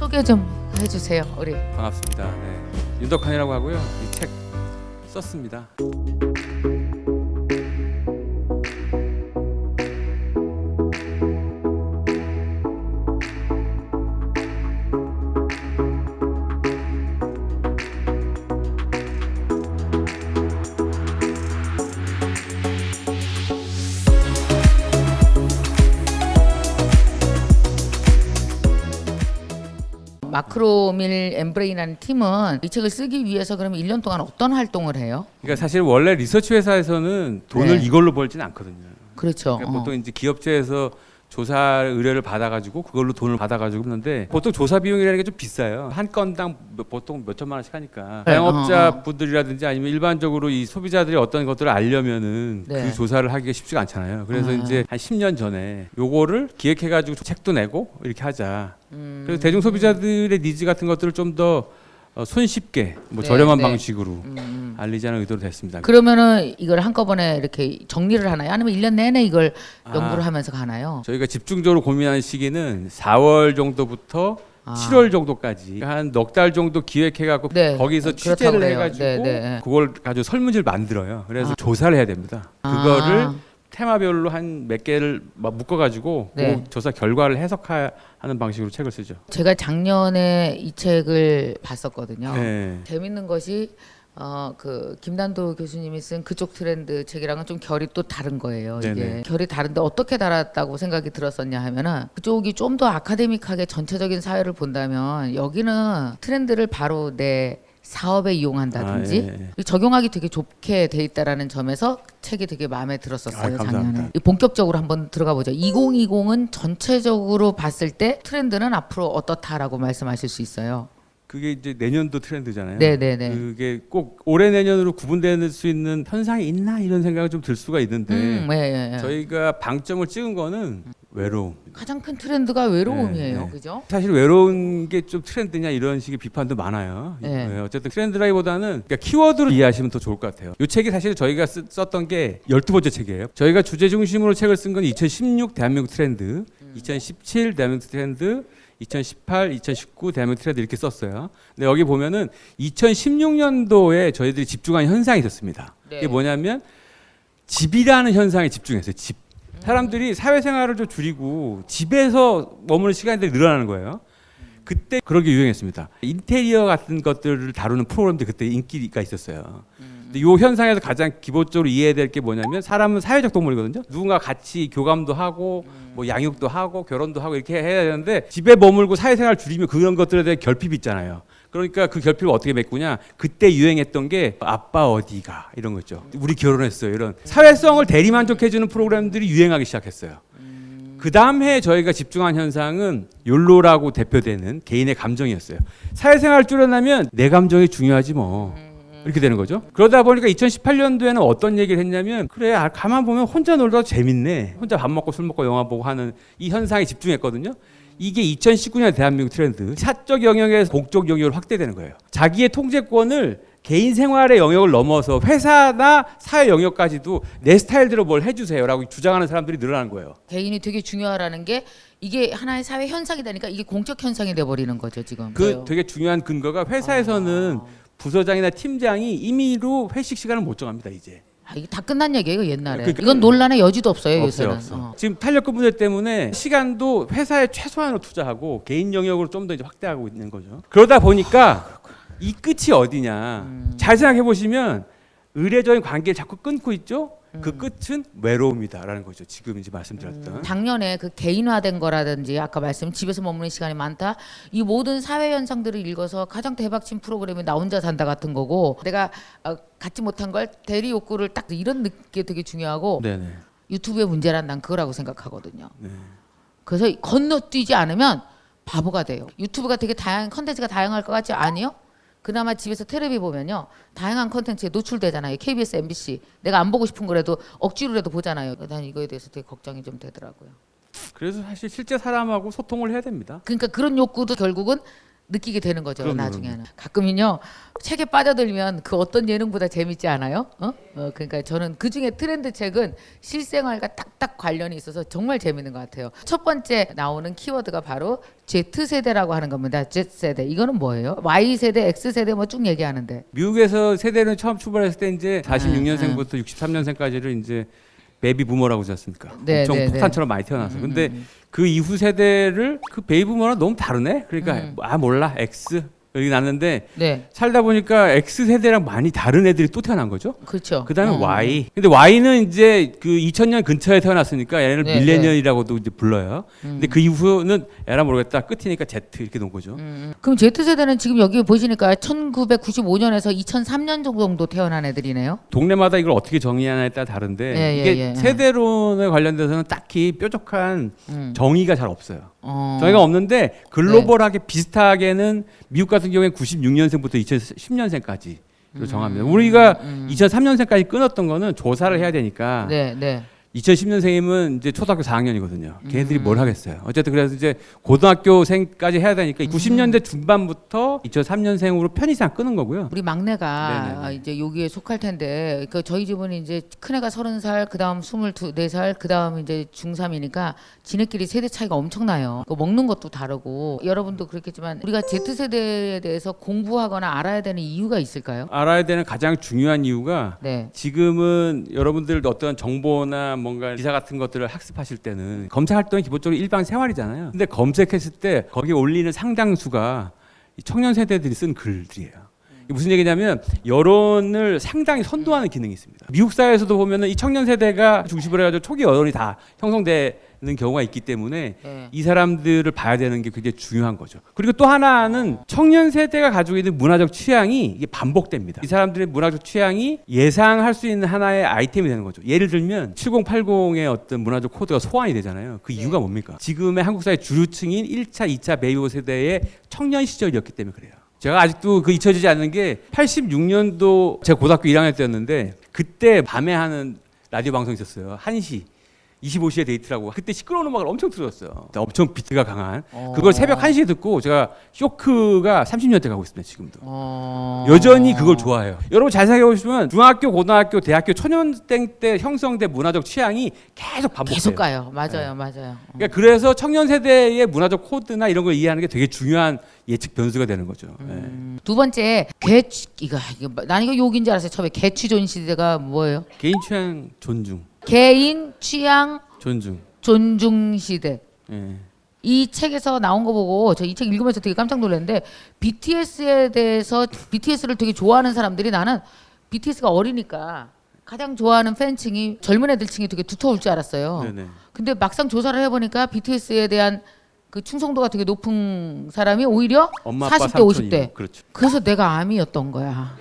소개 좀 해주세요. 우리 반갑습니다. 네. 윤덕환이라고 하고요. 이 책 썼습니다. 마크로밀 엠브레인이라는 팀은 이 책을 쓰기 위해서 그러면 1년 동안 어떤 활동을 해요? 그러니까 사실 원래 리서치 회사에서는 돈을 네. 이걸로 벌지는 않거든요. 그렇죠. 그러니까 보통 이제 기업체에서 조사 의뢰를 받아가지고 그걸로 돈을 받아가지고 하는데 보통 조사 비용이라는 게 좀 비싸요. 한 건당 보통 몇 천만 원씩 하니까 네. 자영업자 분들이라든지 아니면 일반적으로 이 소비자들이 어떤 것들을 알려면은 네. 그 조사를 하기가 쉽지가 않잖아요. 그래서 이제 한 10년 전에 요거를 기획해가지고 책도 내고 이렇게 하자. 그래서 대중 소비자들의 니즈 같은 것들을 좀 더 손쉽게 뭐 네, 저렴한 네. 방식으로 알리자는 의도로 됐습니다. 그러면은 이걸 한꺼번에 이렇게 정리를 하나요? 아니면 1년 내내 이걸 연구를 아. 하면서 가나요? 저희가 집중적으로 고민하는 시기는 4월 정도부터 아. 7월 정도까지 한 넉 달 정도 기획해갖고 네, 거기서 그렇다고 취재를 그래요. 해가지고 네, 네. 그걸 가지고 설문지를 만들어요. 그래서 조사를 해야 됩니다. 그거를 테마별로 한 몇 개를 막 묶어가지고 네. 그 조사 결과를 해석하는 방식으로 책을 쓰죠. 제가 작년에 이 책을 봤었거든요. 네. 재밌는 것이 그 김단도 교수님이 쓴 그쪽 트렌드 책이랑은 좀 결이 또 다른 거예요. 이게 네네. 결이 다른데 어떻게 달았다고 생각이 들었었냐 하면은 그쪽이 좀 더 아카데믹하게 전체적인 사회를 본다면 여기는 트렌드를 바로 내 사업에 이용한다든지 아, 예. 적용하기 되게 좋게 돼 있다라는 점에서 책이 되게 마음에 들었었어요. 아, 감사합니다. 작년에. 본격적으로 한번 들어가 보죠. 2020은 전체적으로 봤을 때 트렌드는 앞으로 어떻다라고 말씀하실 수 있어요. 그게 이제 내년도 트렌드잖아요. 네네네. 그게 꼭 올해 내년으로 구분될 수 있는 현상이 있나 이런 생각이 좀 들 수가 있는데 예, 예. 저희가 방점을 찍은 거는 외로움. 가장 큰 트렌드가 외로움이에요. 네, 네. 그죠? 사실 외로운 게 좀 트렌드냐 이런 식의 비판도 많아요. 네. 네, 어쨌든 트렌드라기보다는 그러니까 키워드로 이해하시면 더 좋을 것 같아요. 이 책이 사실 저희가 썼던 게 12번째 책이에요. 저희가 주제 중심으로 책을 쓴 건 2016 대한민국 트렌드, 2017 대한민국 트렌드, 2018, 2019 대한민국 트렌드 이렇게 썼어요. 근데 여기 보면은 2016년도에 저희들이 집중한 현상이 있었습니다. 네. 이게 뭐냐면 집이라는 현상에 집중했어요. 집. 사람들이 사회생활을 좀 줄이고 집에서 머무는 시간들이 늘어나는 거예요. 그때 그런 게 유행했습니다. 인테리어 같은 것들을 다루는 프로그램들이 그때 인기가 있었어요. 근데 이 현상에서 가장 기본적으로 이해해야 될 게 뭐냐면 사람은 사회적 동물이거든요. 누군가 같이 교감도 하고 뭐 양육도 하고 결혼도 하고 이렇게 해야 되는데 집에 머물고 사회생활 줄이면 그런 것들에 대해 결핍이 있잖아요. 그러니까 그 결핍을 어떻게 메꾸냐? 그때 유행했던 게 아빠 어디가 이런 거죠. 우리 결혼했어요. 이런 사회성을 대리만족해주는 프로그램들이 유행하기 시작했어요. 그 다음 해에 저희가 집중한 현상은 욜로라고 대표되는 개인의 감정이었어요. 사회생활을 줄여나면 내 감정이 중요하지 뭐. 이렇게 되는 거죠. 그러다 보니까 2018년도에는 어떤 얘기를 했냐면 그래 가만 보면 혼자 놀다 재밌네. 혼자 밥 먹고 술 먹고 영화 보고 하는 이 현상에 집중했거든요. 이게 2019년 대한민국 트렌드. 사적 영역에서 공적 영역으로 확대되는 거예요. 자기의 통제권을 개인 생활의 영역을 넘어서 회사나 사회 영역까지도 내 스타일대로 뭘 해주세요라고 주장하는 사람들이 늘어나는 거예요. 개인이 되게 중요하라는 게 이게 하나의 사회 현상이 되니까 이게 공적 현상이 돼 버리는 거죠, 지금. 그 되게 중요한 근거가 회사에서는 부서장이나 팀장이 임의로 회식 시간을 못 정합니다, 이제. 이게 다 끝난 얘기예요, 옛날에. 그러니까 이건 논란의 여지도 없어요, 없어요, 요새는. 없어. 지금 탄력근 문제 때문에 시간도 회사에 최소한으로 투자하고 개인 영역으로 좀 더 이제 확대하고 있는 거죠. 그러다 보니까 이 끝이 어디냐? 잘 생각해 보시면 의례적인 관계를 자꾸 끊고 있죠. 그 끝은 외로움이다라는 거죠. 지금 이제 말씀드렸던. 작년에 그 개인화된 거라든지 아까 말씀 집에서 머무는 시간이 많다. 이 모든 사회 현상들을 읽어서 가장 대박친 프로그램이 나 혼자 산다 같은 거고 내가 갖지 못한 걸 대리 욕구를 딱 이런 게 되게 중요하고 네네. 유튜브의 문제란 난 그거라고 생각하거든요. 네. 그래서 건너뛰지 않으면 바보가 돼요. 유튜브가 되게 다양한 컨텐츠가 다양할 것 같지 아니요? 그나마 집에서 텔레비 보면요 다양한 컨텐츠에 노출되잖아요. KBS, MBC 내가 안 보고 싶은 거라도 억지로라도 보잖아요. 난 이거에 대해서 되게 걱정이 좀 되더라고요. 그래서 사실 실제 사람하고 소통을 해야 됩니다. 그러니까 그런 욕구도 결국은 느끼게 되는 거죠. 그럼요, 나중에는. 가끔은요. 책에 빠져들면 그 어떤 예능보다 재밌지 않아요? 그러니까 저는 그중에 트렌드 책은 실생활과 딱딱 관련이 있어서 정말 재밌는 것 같아요. 첫 번째 나오는 키워드가 바로 Z세대라고 하는 겁니다. Z세대. 이거는 뭐예요? Y세대, X세대 뭐 쭉 얘기하는데. 미국에서 세대는 처음 출발했을 때 이제 46년생부터 63년생까지를 이제 베이비 부머라고 하지 않습니까? 네, 엄청 네, 네. 폭탄처럼 많이 태어나서. 근데 그 이후 세대를 그 베이비 부머랑 너무 다르네. 그러니까 몰라 X 여기 났는데 네. 살다 보니까 X 세대랑 많이 다른 애들이 또 태어난 거죠. 그렇죠. 그다음에 Y. 근데 Y는 이제 그 2000년 근처에 태어났으니까 얘를 네, 밀레니얼이라고도 이제 불러요. 근데 그 이후는 에라 모르겠다. 끝이니까 Z 이렇게 놓은 거죠. 그럼 Z세대는 지금 여기 보시니까 1995년에서 2003년 정도 태어난 애들이네요. 동네마다 이걸 어떻게 정의하냐에 따라 다른데 예, 이게 예, 예. 세대론에 관련돼서는 딱히 뾰족한 정의가 잘 없어요. 어. 정의가 없는데 글로벌하게 비슷하게는 미국 같은 경우에 96년생부터 2010년생까지로 정합니다. 우리가 2003년생까지 끊었던 거는 조사를 해야 되니까 네, 네. 2010년생이면 이제 초등학교 4학년이거든요. 걔네들이 뭘 하겠어요. 어쨌든 그래서 이제 고등학교생까지 해야 되니까 90년대 중반부터 2003년생으로 편의상 끄는 거고요. 우리 막내가 네네네. 이제 여기에 속할 텐데, 그 저희 집은 이제 큰애가 30살, 그다음 24살, 그다음 이제 중3이니까 지네끼리 세대 차이가 엄청나요. 그 먹는 것도 다르고 여러분도 그렇겠지만 우리가 Z세대에 대해서 공부하거나 알아야 되는 이유가 있을까요? 알아야 되는 가장 중요한 이유가 네. 지금은 여러분들 어떤 정보나 뭔가 기사 같은 것들을 학습하실 때는 검색 활동이 기본적으로 일반 생활이잖아요. 근데 검색했을 때 거기에 올리는 상당수가 이 청년 세대들이 쓴 글들이에요. 이게 무슨 얘기냐면 여론을 상당히 선도하는 기능이 있습니다. 미국 사회에서도 보면은 이 청년 세대가 중심으로 해가지고 초기 여론이 다 형성되는 경우가 있기 때문에 네. 이 사람들을 봐야 되는 게 굉장히 중요한 거죠. 그리고 또 하나는 청년 세대가 가지고 있는 문화적 취향이 이게 반복됩니다. 이 사람들의 문화적 취향이 예상할 수 있는 하나의 아이템이 되는 거죠. 예를 들면 7080의 어떤 문화적 코드가 소환이 되잖아요. 그 이유가 뭡니까? 지금의 한국 사회 주류층인 1차, 2차 베이비 세대의 청년 시절이었기 때문에 그래요. 제가 아직도 그 잊혀지지 않는 게 86년도 제가 고등학교 1학년 때였는데 그때 밤에 하는 라디오 방송이 있었어요. 1시 25시에 데이트라고. 그때 시끄러운 음악을 엄청 틀었어요. 엄청 비트가 강한. 그걸 새벽 1시에 듣고 제가 쇼크가 30년대 가고 있습니다. 지금도. 여전히 그걸 좋아해요. 여러분 잘 생각해보시면 중학교, 고등학교, 대학교 초년생 때 형성된 문화적 취향이 계속 반복돼요. 계속 가요. 맞아요, 네. 맞아요. 그러니까 그래서 청년 세대의 문화적 코드나 이런 걸 이해하는 게 되게 중요한 예측 변수가 되는 거죠. 네. 두 번째 이거 난 이거 욕인 줄 알았어요. 처음에 개취존 시대가 뭐예요? 개인 취향 존중. 개인 취향 존중. 존중 시대. 예. 이 책에서 나온 거 보고 저 이 책 읽으면서 되게 깜짝 놀랐는데 BTS에 대해서 BTS를 되게 좋아하는 사람들이 나는 BTS가 어리니까 가장 좋아하는 팬층이 젊은 애들층이 되게 두터울 줄 알았어요. 네네. 근데 막상 조사를 해보니까 BTS에 대한 그 충성도가 되게 높은 사람이 오히려 엄마, 아빠, 40대, 삼촌이. 50대. 그렇죠. 그래서 내가 암이었던 거야.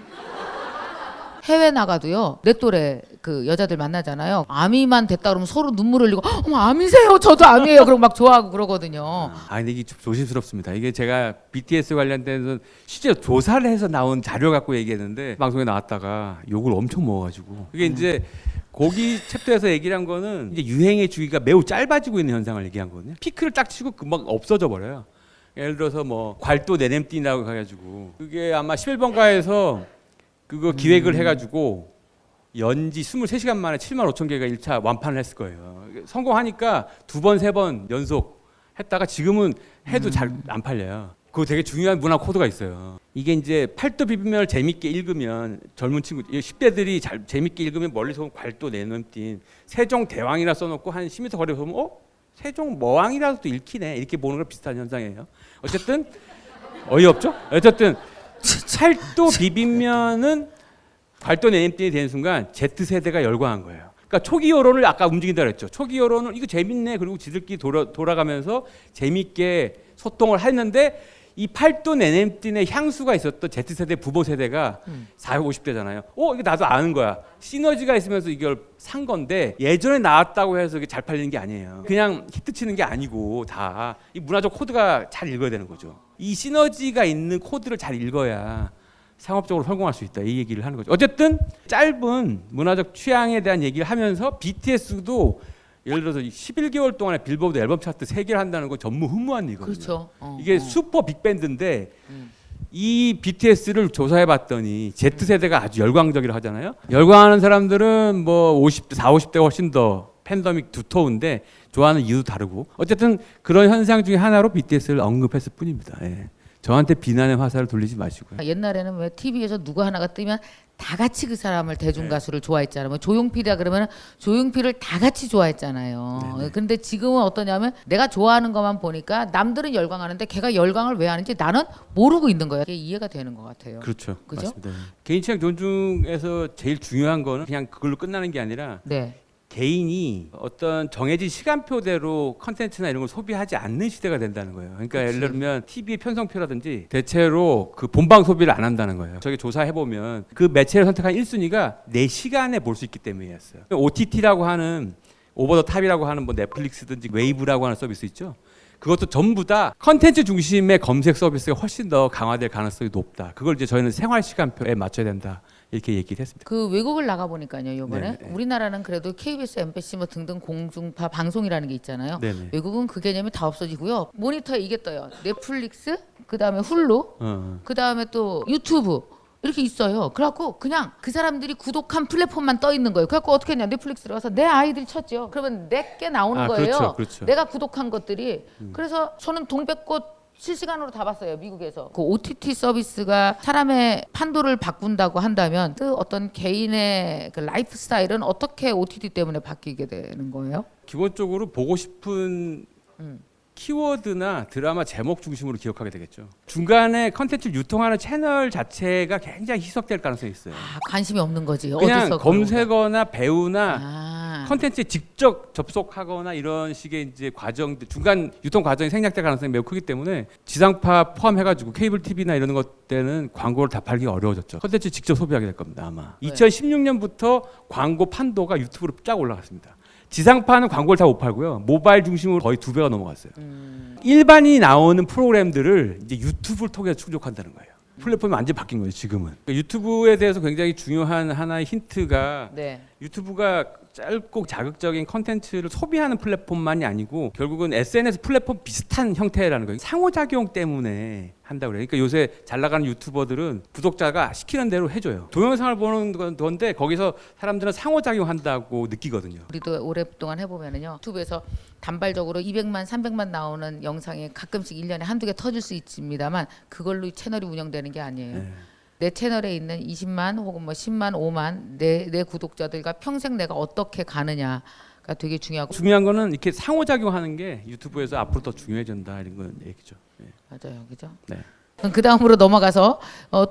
해외 나가도요 내 또래 그 여자들 만나잖아요. 아미만 됐다 그러면 서로 눈물 흘리고 어머 아미세요 저도 아미예요 그러고 막 좋아하고 그러거든요. 근데 이게 좀 조심스럽습니다. 이게 제가 BTS 관련돼서 실제로 조사를 해서 나온 자료 갖고 얘기했는데 방송에 나왔다가 욕을 엄청 먹어가지고 그게 이제 거기 챕터에서 얘기를 한 거는 이제 유행의 주기가 매우 짧아지고 있는 현상을 얘기한 거거든요. 피크를 딱 치고 금방 없어져 버려요. 예를 들어서 뭐 괄도 내냄띠라고 해가지고 그게 아마 11번가에서 그거 기획을 해가지고 연지 23시간 만에 7만 5천 개가 1차 완판을 했을 거예요. 성공하니까 2번, 3번 연속 했다가 지금은 해도 잘 안 팔려요. 그거 되게 중요한 문화 코드가 있어요. 이게 이제 팔도 비빔면을 재밌게 읽으면 젊은 친구, 10대들이 잘 재밌게 읽으면 멀리서 보면 괄도 내눈띤 세종대왕이라 써놓고 한 10m 거리에서 보면 세종머왕이라도 읽히네 이렇게 보는 거 비슷한 현상이에요. 어쨌든 어이없죠? 어쨌든 팔도 비빔면은 괄도 내눈띤이 되는 순간 Z세대가 열광한 거예요. 그러니까 초기 여론을 아까 움직인다 그랬죠. 초기 여론은 이거 재밌네. 그리고 지들끼리 돌아가면서 재밌게 소통을 했는데 이 팔도 내냄띤의 향수가 있었던 Z세대 부모 세대가 40, 50대잖아요. 이거 나도 아는 거야. 시너지가 있으면서 이걸 산 건데 예전에 나왔다고 해서 이게 잘 팔리는 게 아니에요. 그냥 히트 치는 게 아니고 다 이 문화적 코드가 잘 읽어야 되는 거죠. 이 시너지가 있는 코드를 잘 읽어야 상업적으로 성공할 수 있다. 이 얘기를 하는 거죠. 어쨌든 짧은 문화적 취향에 대한 얘기를 하면서 BTS도 예를 들어서 11개월 동안에 빌보드 앨범 차트 3개를 한다는 거 전무후무한 일이거든요. 그렇죠. 이게 슈퍼 빅밴드인데 이 BTS를 조사해봤더니 Z세대가 아주 열광적이라 하잖아요. 열광하는 사람들은 뭐 50대, 40, 50대가 훨씬 더 팬덤이 두터운데 좋아하는 이유도 다르고 어쨌든 그런 현상 중에 하나로 BTS를 언급했을 뿐입니다. 예. 저한테 비난의 화살을 돌리지 마시고요. 옛날에는 왜 TV에서 누구 하나가 뜨면 다 같이 그 사람을 대중 가수를 좋아했잖아요. 뭐 조용필이라 그러면 조용필을 다 같이 좋아했잖아요. 근데 지금은 어떠냐면 내가 좋아하는 것만 보니까 남들은 열광하는데 걔가 열광을 왜 하는지 나는 모르고 있는 거예요. 이게 이해가 되는 것 같아요. 그렇죠. 그죠? 맞습니다. 개인 취향 존중에서 제일 중요한 거는 그냥 그걸로 끝나는 게 아니라 네. 개인이 어떤 정해진 시간표대로 컨텐츠나 이런 걸 소비하지 않는 시대가 된다는 거예요. 그러니까 그치. 예를 들면 TV의 편성표라든지 대체로 그 본방 소비를 안 한다는 거예요. 저기 조사해 보면 그 매체를 선택한 1순위가 내 시간에 볼 수 있기 때문이었어요. OTT라고 하는 오버 더 탑이라고 하는 뭐 넷플릭스든지 웨이브라고 하는 서비스 있죠. 그것도 전부 다 컨텐츠 중심의 검색 서비스가 훨씬 더 강화될 가능성이 높다. 그걸 이제 저희는 생활 시간표에 맞춰야 된다. 이렇게 얘기를 했습니다. 그 외국을 나가 보니까요. 이번에 네네. 우리나라는 그래도 KBS, MBC 뭐 등등 공중파 방송이라는 게 있잖아요. 네네. 외국은 그 개념이 다 없어지고요. 모니터에 이게 떠요. 넷플릭스, 그다음에 훌루, 그다음에 또 유튜브 이렇게 있어요. 그래갖고 그냥 그 사람들이 구독한 플랫폼만 떠 있는 거예요. 그래갖고 어떻게 했냐? 넷플릭스로 가서 내 아이들이 쳤죠. 그러면 내게 나오는 거예요. 그렇죠, 그렇죠. 내가 구독한 것들이. 그래서 저는 동백꽃 실시간으로 다 봤어요. 미국에서. 그 OTT 서비스가 사람의 판도를 바꾼다고 한다면 그 어떤 개인의 그 라이프 스타일은 어떻게 OTT 때문에 바뀌게 되는 거예요? 기본적으로 보고 싶은 키워드나 드라마 제목 중심으로 기억하게 되겠죠. 중간에 컨텐츠를 유통하는 채널 자체가 굉장히 희석될 가능성이 있어요. 아, 관심이 없는 거지. 그냥 어디서 검색어나 배우나 아, 컨텐츠에 직접 접속하거나 이런 식의 이제 과정, 중간 유통 과정이 생략될 가능성이 매우 크기 때문에 지상파 포함해가지고 케이블 TV나 이런 것 때는 광고를 다 팔기가 어려워졌죠. 컨텐츠 직접 소비하게 될 겁니다 아마. 네. 2016년부터 광고 판도가 유튜브로 쫙 올라갔습니다. 지상파는 광고를 다 못 팔고요. 모바일 중심으로 거의 2배가 넘어갔어요. 일반인이 나오는 프로그램들을 이제 유튜브를 통해서 충족한다는 거예요. 플랫폼이 완전히 바뀐 거예요 지금은. 그러니까 유튜브에 대해서 굉장히 중요한 하나의 힌트가 네. 유튜브가 짧고 자극적인 컨텐츠를 소비하는 플랫폼만이 아니고 결국은 SNS 플랫폼 비슷한 형태라는 거예요. 상호작용 때문에 한다고 그래요. 그러니까 요새 잘 나가는 유튜버들은 구독자가 시키는 대로 해줘요. 동영상을 보는 건데 거기서 사람들은 상호작용한다고 느끼거든요. 우리도 오랫동안 해보면은요. 유튜브에서 단발적으로 200만, 300만 나오는 영상에 가끔씩 1년에 한두 개 터질 수 있습니다만 그걸로 채널이 운영되는 게 아니에요. 네. 내 채널에 있는 20만 혹은 뭐 10만, 5만 내 구독자들과 평생 내가 어떻게 가느냐가 되게 중요하고. 중요한 거는 이렇게 상호작용하는 게 유튜브에서 앞으로 더 중요해진다 이런 건 얘기죠. 네. 맞아요, 그죠? 네. 그 다음으로 넘어가서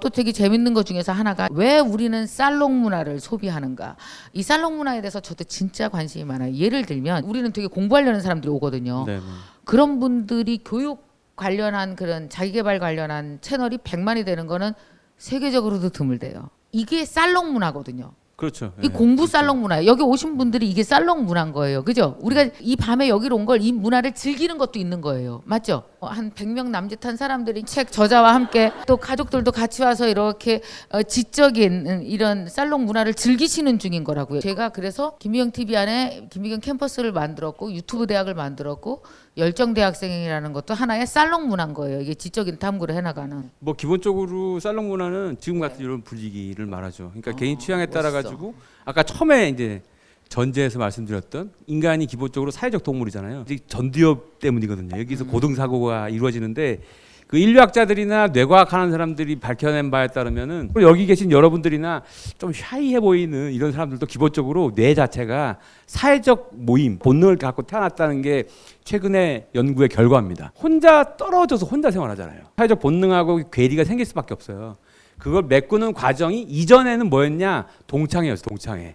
또 되게 재밌는 것 중에서 하나가 왜 우리는 살롱 문화를 소비하는가. 이 살롱 문화에 대해서 저도 진짜 관심이 많아요. 예를 들면 우리는 되게 공부하려는 사람들이 오거든요. 네. 그런 분들이 교육 관련한 그런 자기개발 관련한 채널이 100만이 되는 거는 세계적으로도 드물대요. 이게 살롱 문화거든요. 그렇죠. 이 네. 공부 살롱 문화예요. 여기 오신 분들이 이게 살롱 문화인 거예요. 그죠? 우리가 이 밤에 여기로 온 걸 이 문화를 즐기는 것도 있는 거예요. 맞죠? 한 100명 남짓한 사람들이 책 저자와 함께 또 가족들도 같이 와서 이렇게 지적인 이런 살롱 문화를 즐기시는 중인 거라고요. 제가 그래서 김미경 TV 안에 김미경 캠퍼스를 만들었고 유튜브 대학을 만들었고 열정 대학생이라는 것도 하나의 살롱 문화인 거예요. 이게 지적인 탐구를 해나가는. 뭐 기본적으로 살롱 문화는 지금 같은 이런 분위기를 말하죠. 그러니까 개인 취향에 따라 멋있어. 가지고 아까 처음에 이제 전제에서 말씀드렸던 인간이 기본적으로 사회적 동물이잖아요. 이제 전두엽 때문이거든요. 여기서 고등사고가 이루어지는데 그 인류학자들이나 뇌과학하는 사람들이 밝혀낸 바에 따르면은 여기 계신 여러분들이나 좀 샤이해 보이는 이런 사람들도 기본적으로 뇌 자체가 사회적 모임 본능을 갖고 태어났다는 게 최근의 연구의 결과입니다. 혼자 떨어져서 혼자 생활하잖아요. 사회적 본능하고 괴리가 생길 수밖에 없어요. 그걸 메꾸는 과정이 이전에는 뭐였냐? 동창회였어요.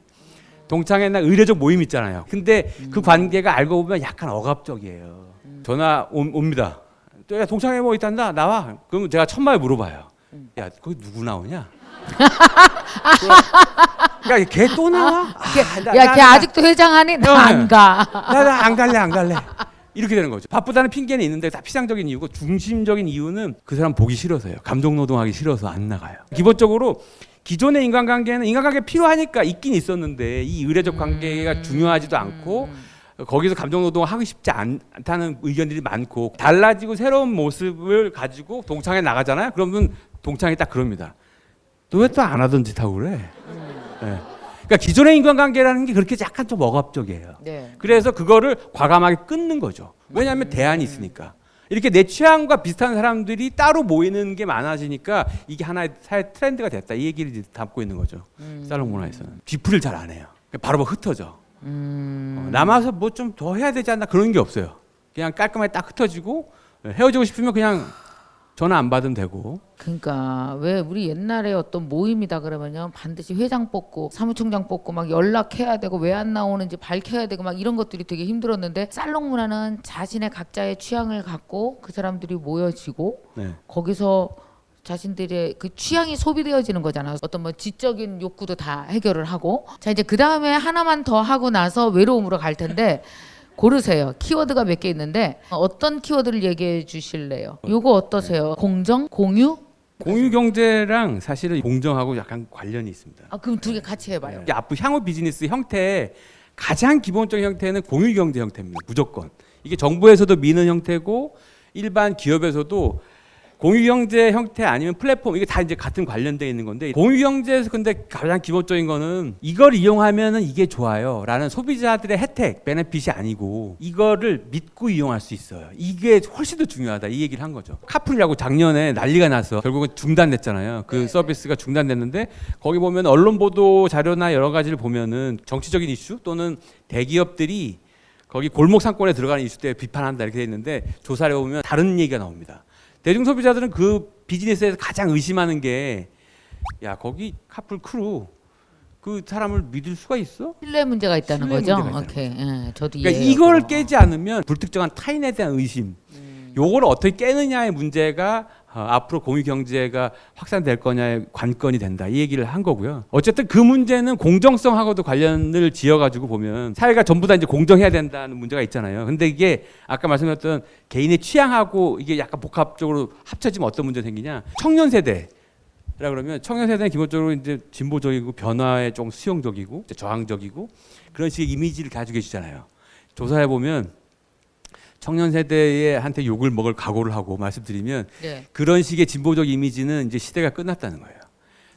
동창회나 의례적 모임 있잖아요. 근데 그 관계가 알고 보면 약간 억압적이에요. 전화 옵니다. 야, 동창회 뭐 있단다 나와. 그럼 제가 천마에 물어봐요. 야 거기 누구 나오냐? 그러니까 걔 또 나와? 야, 걔 아직도 회장하니? 나 안 가. 나 안 갈래. 이렇게 되는 거죠. 바쁘다는 핑계는 있는데 다 피상적인 이유고 중심적인 이유는 그 사람 보기 싫어서요. 감정 노동하기 싫어서 안 나가요. 기본적으로 기존의 인간관계는 인간관계 필요하니까 있긴 있었는데 이 의례적 관계가 중요하지도 않고 거기서 감정 노동을 하고 싶지 않다는 의견들이 많고 달라지고 새로운 모습을 가지고 동창회 나가잖아요. 그러면 동창이 딱 그럽니다. 너 왜 또 안 하던 짓 하고 그래? 네. 그러니까 기존의 인간관계라는 게 그렇게 약간 좀 억압적이에요. 네. 그래서 그거를 과감하게 끊는 거죠. 왜냐하면 대안이 있으니까. 이렇게 내 취향과 비슷한 사람들이 따로 모이는 게 많아지니까 이게 하나의 사회 트렌드가 됐다. 이 얘기를 담고 있는 거죠. 살롱 문화에서는. 뒤풀이를 잘 안 해요. 바로 흩어져. 남아서 뭐 좀 더 해야 되지 않나 그런 게 없어요. 그냥 깔끔하게 딱 흩어지고 헤어지고 싶으면 그냥 전화 안 받으면 되고. 그러니까 왜 우리 옛날에 어떤 모임이다 그러면요 반드시 회장 뽑고 사무총장 뽑고 막 연락해야 되고 왜 안 나오는지 밝혀야 되고 막 이런 것들이 되게 힘들었는데 살롱 문화는 자신의 각자의 취향을 갖고 그 사람들이 모여지고 네. 거기서 자신들의 그 취향이 소비되어지는 거잖아. 어떤 뭐 지적인 욕구도 다 해결을 하고 자 이제 그 다음에 하나만 더 하고 나서 외로움으로 갈 텐데 고르세요. 키워드가 몇 개 있는데 어떤 키워드를 얘기해 주실래요? 요거 어떠세요? 공정? 공유? 공유 경제랑 사실은 공정하고 약간 관련이 있습니다. 아 그럼 두 개 같이 해봐요. 이게 앞으로 향후 비즈니스 형태 가장 기본적인 형태는 공유 경제 형태입니다. 무조건. 이게 정부에서도 미는 형태고 일반 기업에서도 공유 경제 형태 아니면 플랫폼 이게 다 이제 같은 관련돼 있는 건데 공유 경제에서 근데 가장 기본적인 거는 이걸 이용하면은 이게 좋아요라는 소비자들의 혜택, 베네핏이 아니고 이거를 믿고 이용할 수 있어요. 이게 훨씬 더 중요하다. 이 얘기를 한 거죠. 카풀이라고 작년에 난리가 나서 결국은 중단됐잖아요. 그 서비스가 중단됐는데 거기 보면 언론 보도 자료나 여러 가지를 보면은 정치적인 이슈 또는 대기업들이 거기 골목 상권에 들어가는 이슈 때 비판한다 이렇게 돼 있는데 조사를 보면 다른 얘기가 나옵니다. 대중 소비자들은 그 비즈니스에서 가장 의심하는 게 야 거기 카풀 크루 그 사람을 믿을 수가 있어? 신뢰 문제가 있다는 신뢰 거죠. 문제가 있다는 오케이, 예, 저도 그러니까 이해해요. 이걸 그거. 깨지 않으면 불특정한 타인에 대한 의심, 요걸 어떻게 깨느냐의 문제가 앞으로 공유 경제가 확산될 거냐의 관건이 된다. 이 얘기를 한 거고요. 어쨌든 그 문제는 공정성하고도 관련을 지어가지고 보면 사회가 전부 다 이제 공정해야 된다는 문제가 있잖아요. 근데 이게 아까 말씀드렸던 개인의 취향하고 이게 약간 복합적으로 합쳐지면 어떤 문제가 생기냐? 청년 세대. 라 그러면 청년 세대는 기본적으로 이제 진보적이고 변화에 좀 수용적이고 저항적이고 그런 식의 이미지를 가지고 계시잖아요. 조사해 보면 청년 세대한테 욕을 먹을 각오를 하고 말씀드리면 네. 그런 식의 진보적 이미지는 이제 시대가 끝났다는 거예요.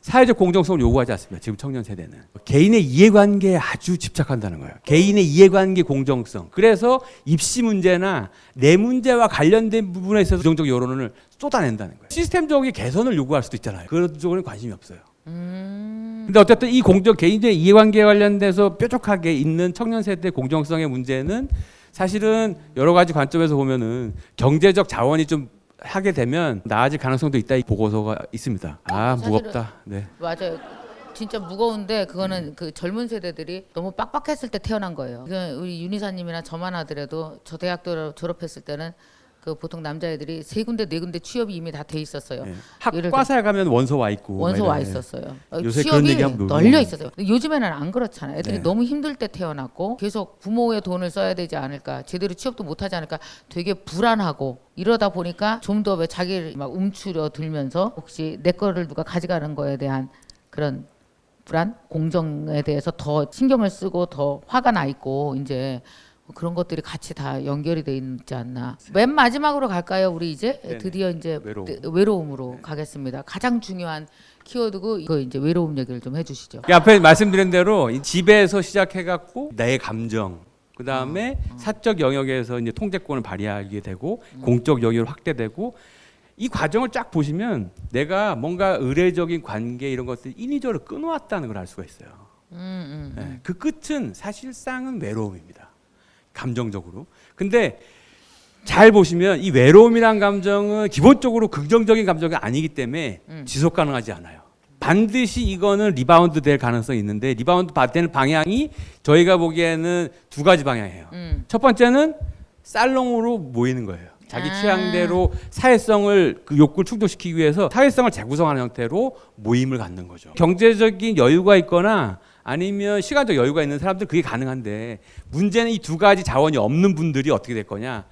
사회적 공정성을 요구하지 않습니다. 지금 청년 세대는 개인의 이해관계에 아주 집착한다는 거예요. 개인의 이해관계 공정성. 그래서 입시 문제나 내 문제와 관련된 부분에 있어서 부정적 여론을 쏟아낸다는 거예요. 시스템적인 개선을 요구할 수도 있잖아요. 그런 쪽에는 관심이 없어요. 근데 어쨌든 이 공정 개인의 이해관계에 관련돼서 뾰족하게 있는 청년 세대 공정성의 문제는 사실은 여러 가지 관점에서 보면은 경제적 자원이 좀 하게 되면 나아질 가능성도 있다. 이 보고서가 있습니다. 아 무겁다. 네. 맞아요. 진짜 무거운데 그거는 그 젊은 세대들이 너무 빡빡했을 때 태어난 거예요. 그 우리 윤희사님이나 저만 하더라도 저 대학교 졸업했을 때는 그 보통 남자애들이 세 군데 네 군데 취업이 이미 다 돼 있었어요. 네. 예를 학과사에 가면 원서 와 있고 원서 와 막 이런, 있었어요. 요새 그런 취업이 얘기하면 널려 있었어요. 근데 요즘에는 안 그렇잖아요. 애들이 네. 너무 힘들 때 태어났고 계속 부모의 돈을 써야 되지 않을까, 제대로 취업도 못 하지 않을까, 되게 불안하고 이러다 보니까 좀 더 왜 자기를 막 움츠려 들면서 혹시 내 거를 누가 가져가는 거에 대한 그런 불안, 공정에 대해서 더 신경을 쓰고 더 화가 나 있고 이제. 그런 것들이 같이 다 연결이 돼 있지 않나. 맨 마지막으로 갈까요? 우리 이제 네네. 드디어 이제 외로움. 외로움으로 가겠습니다. 가장 중요한 키워드고 이거 이제 외로움 얘기를 좀 해주시죠. 앞에 말씀드린 대로 이 집에서 시작해갖고 내 감정, 그 다음에 사적 영역에서 이제 통제권을 발휘하게 되고 공적 영역으로 확대되고 이 과정을 쫙 보시면 내가 뭔가 의례적인 관계 이런 것들 인위적으로 끊어왔다는 걸 알 수가 있어요. 네, 그 끝은 사실상은 외로움입니다. 감정적으로. 근데 잘 보시면 이 외로움이란 감정은 기본적으로 긍정적인 감정이 아니기 때문에 지속 가능하지 않아요. 반드시 이거는 리바운드 될 가능성이 있는데 리바운드 되는 방향이 저희가 보기에는 두 가지 방향이에요. 첫 번째는 살롱으로 모이는 거예요. 자기 취향대로 사회성을 그 욕구를 충족시키기 위해서 사회성을 재구성하는 형태로 모임을 갖는 거죠. 경제적인 여유가 있거나 아니면 시간적 여유가 있는 사람들 그게 가능한데 문제는 이 두 가지 자원이 없는 분들이 어떻게 될 거냐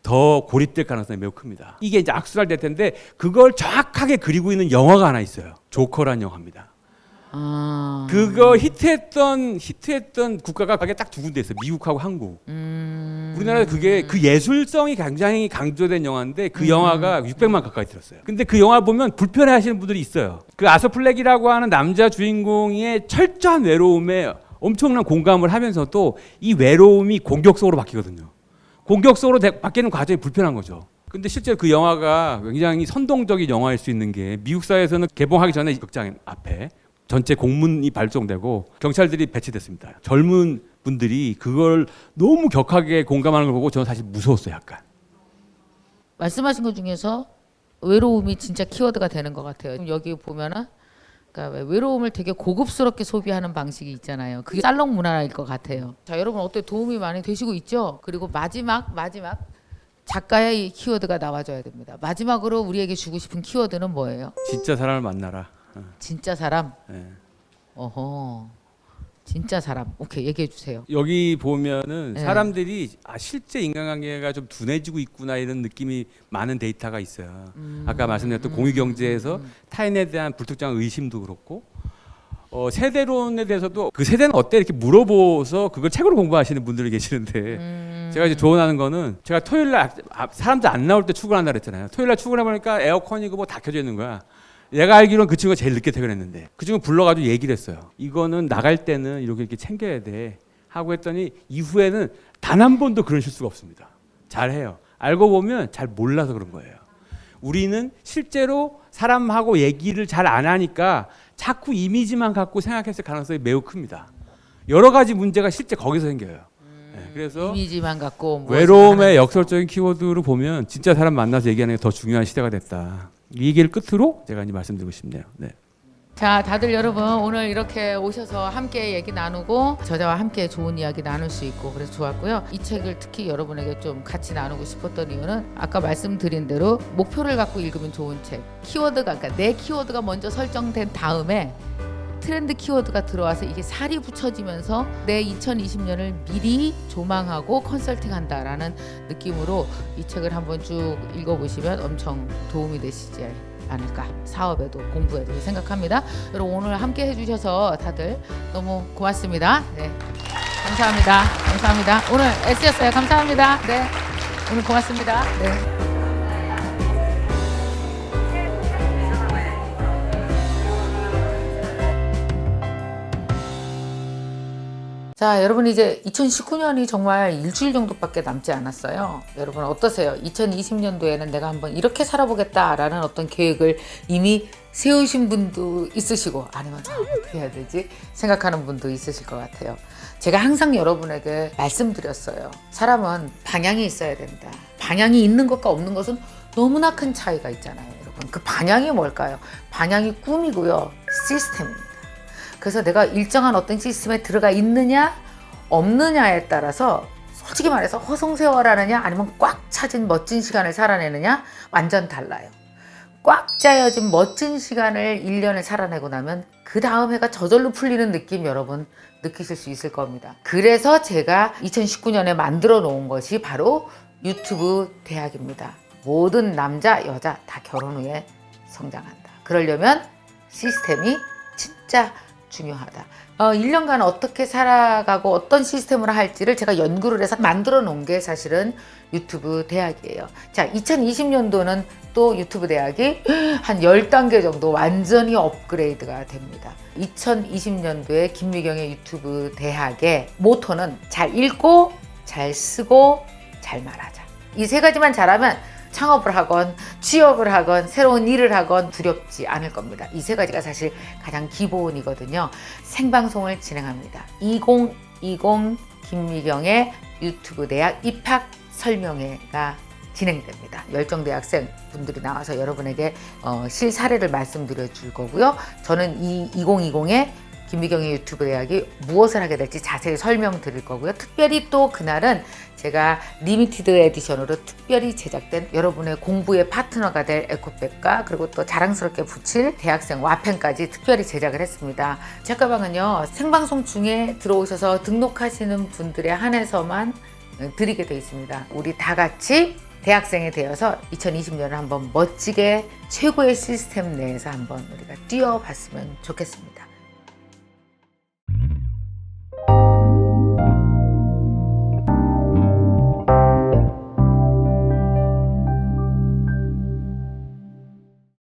더 고립될 가능성이 매우 큽니다. 이게 이제 악순환 될 텐데 그걸 정확하게 그리고 있는 영화가 하나 있어요. 조커라는 영화입니다. 그거 히트했던 국가가 딱 두 군데 있어요. 미국하고 한국. 우리나라에 그게 그 예술성이 굉장히 강조된 영화인데 그 영화가 600만 가까이 들었어요. 근데 그 영화 보면 불편해하시는 분들이 있어요. 그 아서플렉이라고 하는 남자 주인공의 철저한 외로움에 엄청난 공감을 하면서도 이 외로움이 공격성으로 바뀌거든요. 공격성으로 바뀌는 과정이 불편한 거죠. 근데 실제로 그 영화가 굉장히 선동적인 영화일 수 있는 게 미국 사회에서는 개봉하기 전에 극장 앞에 전체 공문이 발송되고 경찰들이 배치됐습니다. 젊은 분들이 그걸 너무 격하게 공감하는 걸 보고 저는 사실 무서웠어요. 약간. 말씀하신 것 중에서 외로움이 진짜 키워드가 되는 것 같아요. 여기 보면은 그러니까 외로움을 되게 고급스럽게 소비하는 방식이 있잖아요. 그게 살롱 문화일 것 같아요. 자, 여러분 어때 도움이 많이 되시고 있죠? 그리고 마지막 작가의 이 키워드가 나와줘야 됩니다. 마지막으로 우리에게 주고 싶은 키워드는 뭐예요? 진짜 사람을 만나라. 진짜 사람. 네. 어허. 진짜 사람. 오케이, 얘기해 주세요. 여기 보면은 네. 사람들이 실제 인간관계가 좀 둔해지고 있구나 이런 느낌이 많은 데이터가 있어요. 아까 말씀드렸던 공유경제에서 타인에 대한 불특정한 의심도 그렇고 세대론에 대해서도 그 세대는 어때 이렇게 물어보서 그걸 책으로 공부하시는 분들이 계시는데 제가 이제 조언하는 거는 제가 토요일 날 사람들 안 나올 때 출근한다 그랬잖아요. 토요일 날 출근해 보니까 에어컨이고 뭐 다 켜져 있는 거야. 내가 알기로는 그 친구가 제일 늦게 퇴근했는데 그 친구 불러가지고 얘기를 했어요. 이거는 나갈 때는 이렇게 챙겨야 돼 하고 했더니 이후에는 단 한 번도 그런 실수가 없습니다. 잘해요. 알고 보면 잘 몰라서 그런 거예요. 우리는 실제로 사람하고 얘기를 잘 안 하니까 자꾸 이미지만 갖고 생각했을 가능성이 매우 큽니다. 여러 가지 문제가 실제 거기서 생겨요. 네, 그래서 이미지만 갖고 외로움의 역설적인 키워드로 보면 진짜 사람 만나서 얘기하는 게 더 중요한 시대가 됐다. 이 얘기를 끝으로 제가 이제 말씀드리고 싶네요. 네. 자, 다들 여러분 오늘 이렇게 오셔서 함께 얘기 나누고 저자와 함께 좋은 이야기 나눌 수 있고 그래서 좋았고요. 이 책을 특히 여러분에게 좀 같이 나누고 싶었던 이유는 아까 말씀드린 대로 목표를 갖고 읽으면 좋은 책. 키워드가 그러니까 내 키워드가 먼저 설정된 다음에 트렌드 키워드가 들어와서 이게 살이 붙여지면서 내 2020년을 미리 조망하고 컨설팅한다라는 느낌으로 이 책을 한번 쭉 읽어보시면 엄청 도움이 되시지 않을까. 사업에도 공부에도 생각합니다. 여러분 오늘 함께 해주셔서 다들 너무 고맙습니다. 네, 감사합니다. 감사합니다. 오늘 S였어요. 감사합니다. 네, 오늘 고맙습니다. 네. 자, 여러분 이제 2019년이 정말 일주일 정도밖에 남지 않았어요. 여러분 어떠세요? 2020년도에는 내가 한번 이렇게 살아보겠다라는 어떤 계획을 이미 세우신 분도 있으시고 아니면 어떻게 해야 되지? 생각하는 분도 있으실 것 같아요. 제가 항상 여러분에게 말씀드렸어요. 사람은 방향이 있어야 된다. 방향이 있는 것과 없는 것은 너무나 큰 차이가 있잖아요. 여러분 그 방향이 뭘까요? 방향이 꿈이고요. 시스템입니다. 그래서 내가 일정한 어떤 시스템에 들어가 있느냐 없느냐에 따라서 솔직히 말해서 허송세월하느냐 아니면 꽉 차진 멋진 시간을 살아내느냐 완전 달라요. 꽉 짜여진 멋진 시간을 1년을 살아내고 나면 그 다음 해가 저절로 풀리는 느낌 여러분 느끼실 수 있을 겁니다. 그래서 제가 2019년에 만들어 놓은 것이 바로 유튜브 대학입니다. 모든 남자 여자 다 결혼 후에 성장한다. 그러려면 시스템이 진짜 중요하다. 1년간 어떻게 살아가고 어떤 시스템으로 할지를 제가 연구를 해서 만들어 놓은 게 사실은 유튜브 대학이에요. 자, 2020년도는 또 유튜브 대학이 한 10단계 정도 완전히 업그레이드가 됩니다. 2020년도에 김미경의 유튜브 대학의 모토는 잘 읽고 잘 쓰고 잘 말하자. 이 세 가지만 잘하면 창업을 하건 취업을 하건 새로운 일을 하건 두렵지 않을 겁니다. 이 세 가지가 사실 가장 기본이거든요. 생방송을 진행합니다. 2020 김미경의 유튜브 대학 입학 설명회가 진행됩니다. 열정대학생 분들이 나와서 여러분에게 실사례를 말씀드려 줄 거고요. 저는 이 2020의 김미경의 유튜브 대학이 무엇을 하게 될지 자세히 설명드릴 거고요. 특별히 또 그날은 제가 리미티드 에디션으로 특별히 제작된 여러분의 공부의 파트너가 될 에코백과 그리고 또 자랑스럽게 붙일 대학생 와펜까지 특별히 제작을 했습니다. 책가방은요 생방송 중에 들어오셔서 등록하시는 분들에 한해서만 드리게 되어 있습니다. 우리 다 같이 대학생이 되어서 2020년을 한번 멋지게 최고의 시스템 내에서 한번 우리가 뛰어봤으면 좋겠습니다.